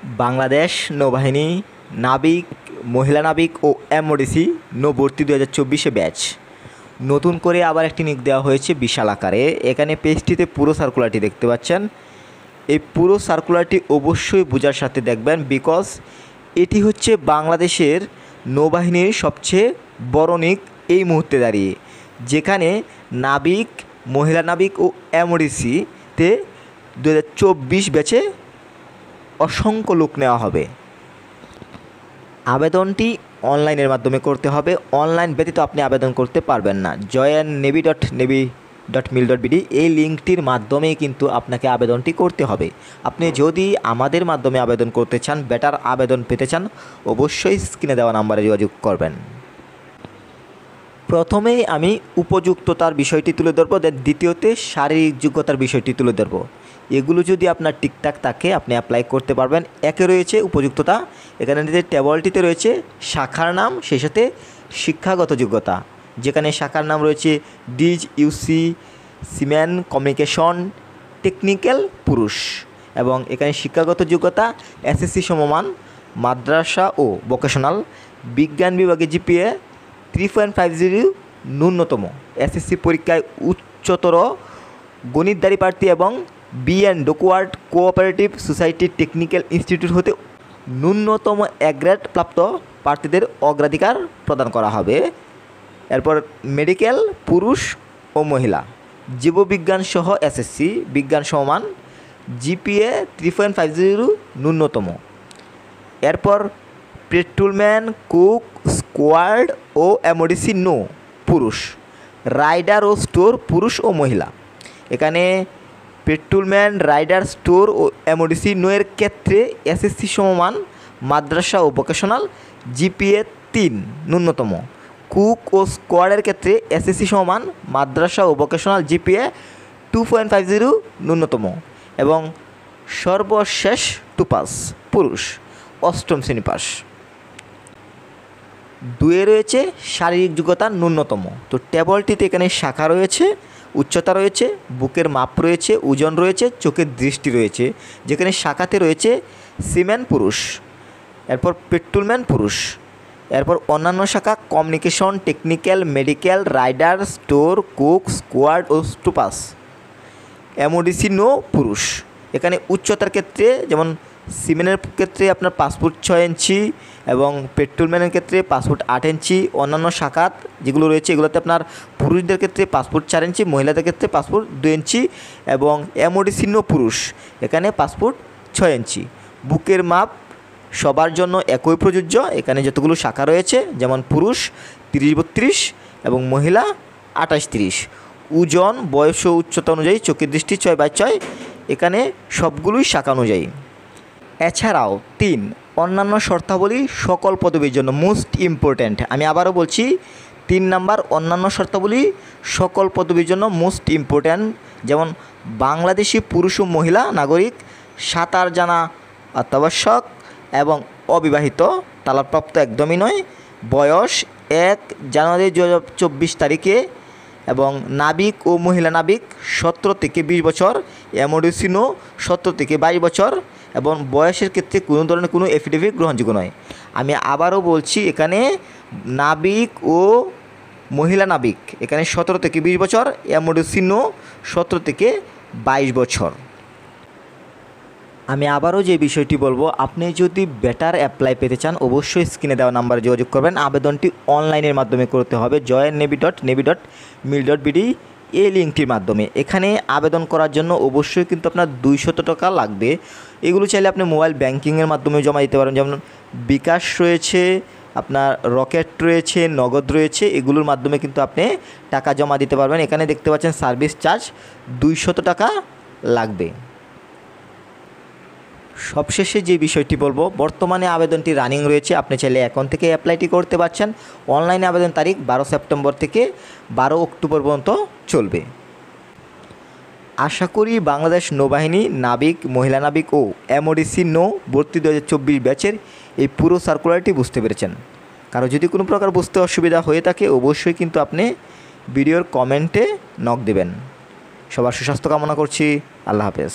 বাংলাদেশ নৌবাহিনী নাবিক, মহিলা নাবিক ও এমওডিসি নৌভর্তি 2024 ব্যাচ নতুন করে আবার একটি নিয়োগ দেওয়া হয়েছে বিশাল আকারে। এখানে পেজটিতে পুরো সার্কুলারটি দেখতে পাচ্ছেন। এই পুরো সার্কুলারটি অবশ্যই বোঝার সাথে দেখবেন, বিকজ এটি হচ্ছে বাংলাদেশের নৌবাহিনীর সবচেয়ে বড় নিয়োগ এই মুহূর্তে দাঁড়িয়ে, যেখানে নাবিক, মহিলা নাবিক ও এমওডিসিতে 2024 ব্যাচে অসংখ্য লোক নেওয়া হবে। আবেদনটি অনলাইনের মাধ্যমে করতে হবে। অনলাইন ব্যতীত আপনি আবেদন করতে পারবেন না। join.navy.mil.bd এই লিঙ্কটির মাধ্যমেই কিন্তু আপনাকে আবেদনটি করতে হবে। আপনি যদি আমাদের মাধ্যমে আবেদন করতে চান, বেটার আবেদন পেতে চান, অবশ্যই স্ক্রিনে দেওয়া নাম্বারে যোগাযোগ করবেন। প্রথমেই আমি উপযুক্ততার বিষয়টি তুলে ধরবো, দ্বিতীয়তে শারীরিক যোগ্যতার বিষয়টি তুলে ধরবো। এগুলো যদি আপনার ঠিকঠাক থাকে আপনি অ্যাপ্লাই করতে পারবেন। একে রয়েছে উপযুক্ততা, এখানে টেবলটিতে রয়েছে শাখার নাম, সেই সাথে শিক্ষাগত যোগ্যতা, যেখানে শাখার নাম রয়েছে ডিজ ইউসি সিমেন কমিউনিকেশন টেকনিক্যাল পুরুষ, এবং এখানে শিক্ষাগত যোগ্যতা এসএসসি সমমান, মাদ্রাসা ও ভোকেশনাল, বিজ্ঞান বিভাগে জিপিএ 3.50 ন্যূনতম, এসএসসি পরীক্ষায় উচ্চতর গণিতধারী প্রার্থী এবং BN dockyard cooperative society technical institute হতে ন্যূনতম এক গ্রেড প্রাপ্ত প্রার্থীদের অগ্রাধিকার প্রদান করা হবে। এরপর মেডিকেল পুরুষ ও মহিলা, জীববিজ্ঞান সহ এসএসসি বিজ্ঞান সমান, জিপিএ 3.50 ন্যূনতম। এরপর পেট্রোলম্যান, কুক, স্কোয়াড ও এমওডিসি নৌ পুরুষ, রাইডার ও স্টোর পুরুষ ও মহিলা। এখানে পেট্রোলম্যান, রাইডার, স্টোর ও এমওডিসি নৌয়ের ক্ষেত্রে এসএসসি সমমান, মাদ্রাসা ও ভোকেশনাল, জিপিএ 3 ন্যূনতম। কুক ও স্কোয়াডের ক্ষেত্রে এসএসসি সমমান, মাদ্রাসা ও ভোকেশনাল, জিপিএ 2.50 ন্যূনতম। এবং সর্বশেষ টুপাস পুরুষ, 8ম শ্রেণী পাস। 2 রয়েছে শারীরিক যোগ্যতা ন্যূনতম। তো টেবলটিতে এখানে শাখা রয়েছে, উচ্চতা রয়েছে, বুকের মাপ রয়েছে, ওজন রয়েছে, চোখের দৃষ্টি রয়েছে, যেখানে শাখাতে রয়েছে সিমেন পুরুষ, এরপর পেট্রোলম্যান পুরুষ, এরপর অন্যান্য শাখা communication technical, medical, writer, store, cook, squad ও স্টুপাস, এমওডিসি নৌ পুরুষ। এখানে উচ্চতার ক্ষেত্রে যেমন সিমেনের ক্ষেত্রে আপনার 5 ফুট 6 ইঞ্চি এবং পেট্রোলম্যানের ক্ষেত্রে 5 ফুট 8 ইঞ্চি, অন্যান্য শাখাত যেগুলো রয়েছে এগুলোতে আপনার পুরুষদের ক্ষেত্রে 5 ফুট 4 ইঞ্চি, মহিলাদের ক্ষেত্রে 5 ফুট 2 ইঞ্চি এবং এমওডিসি নৌ পুরুষ এখানে 5 ফুট 6 ইঞ্চি। বুকের মাপ সবার জন্য একই প্রযোজ্য। এখানে যতগুলো শাখা রয়েছে, যেমন পুরুষ 30-32 এবং মহিলা 28-30। ওজন, বয়স ও উচ্চতা অনুযায়ী চোখের দৃষ্টি 6/6, এখানে সবগুলোই শাখা অনুযায়ী। এছাড়াও 3 অন্যান্য শর্তাবলী সকল পদবীর জন্য মোস্ট ইম্পর্ট্যান্ট। আমি আবারও বলছি, 3 নাম্বার অন্যান্য শর্তাবলী সকল পদবীর জন্য মোস্ট ইম্পর্ট্যান্ট, যেমন বাংলাদেশি পুরুষ ও মহিলা নাগরিক, সাঁতার জানা অত্যাবশ্যক এবং অবিবাহিত, তালাকপ্রাপ্ত একদমই নয়, বয়স 1 জানুয়ারি 2024 তারিখে, এবং নাবিক ও মহিলা নাবিক 17 থেকে 20 বছর, এমওডিসি নৌ 17 থেকে 22 বছর, এবং বয়সের ক্ষেত্রে কোনো ধরনের কোনো এফিডেভিট গ্রহণযোগ্য নয়। আমি আবারও বলছি, এখানে নাবিক ও মহিলা নাবিক এখানে 17 থেকে 20 বছর, এমওডিসি নৌ 17 থেকে 22 বছর। আমি আবারও যে বিষয়টি বলবো, আপনি যদি বেটার অ্যাপ্লাই পেতে চান অবশ্যই স্ক্রিনে দেওয়া নাম্বারে যোগাযোগ করবেন। আবেদনটি অনলাইনের মাধ্যমে করতে হবে join.navy.mil.bd এই লিঙ্কটির মাধ্যমে। এখানে আবেদন করার জন্য অবশ্যই কিন্তু আপনার 200 টাকা লাগবে। এগুলো চাইলে আপনি মোবাইল ব্যাংকিংয়ের মাধ্যমে জমা দিতে পারেন, যেমন বিকাশ রয়েছে, আপনার রকেট রয়েছে, নগদ রয়েছে, এগুলোর মাধ্যমে কিন্তু আপনি টাকা জমা দিতে পারবেন। এখানে দেখতে পাচ্ছেন সার্ভিস চার্জ 200 টাকা লাগবে। সবশেষে যে বিষয়টি বলবো, বর্তমানে আবেদনটি রানিং রয়েছে, আপনি চাইলে এখন থেকে অ্যাপ্লাইটি করতে পারছেন। অনলাইনে আবেদন তারিখ 12 সেপ্টেম্বর থেকে 12 অক্টোবর পর্যন্ত চলবে। আশা করি বাংলাদেশ নৌবাহিনী নাবিক, মহিলা নাবিক ও এমওডিসি নৌ ভর্তি 2024 ব্যাচের এই পুরো সার্কুলারটি বুঝতে পেরেছেন। কারো যদি কোনো প্রকার বুঝতে অসুবিধা হয়ে থাকে অবশ্যই কিন্তু আপনি ভিডিওর কমেন্টে নক দেবেন। সবার সুস্বাস্থ্য কামনা করছি। আল্লাহ হাফেজ।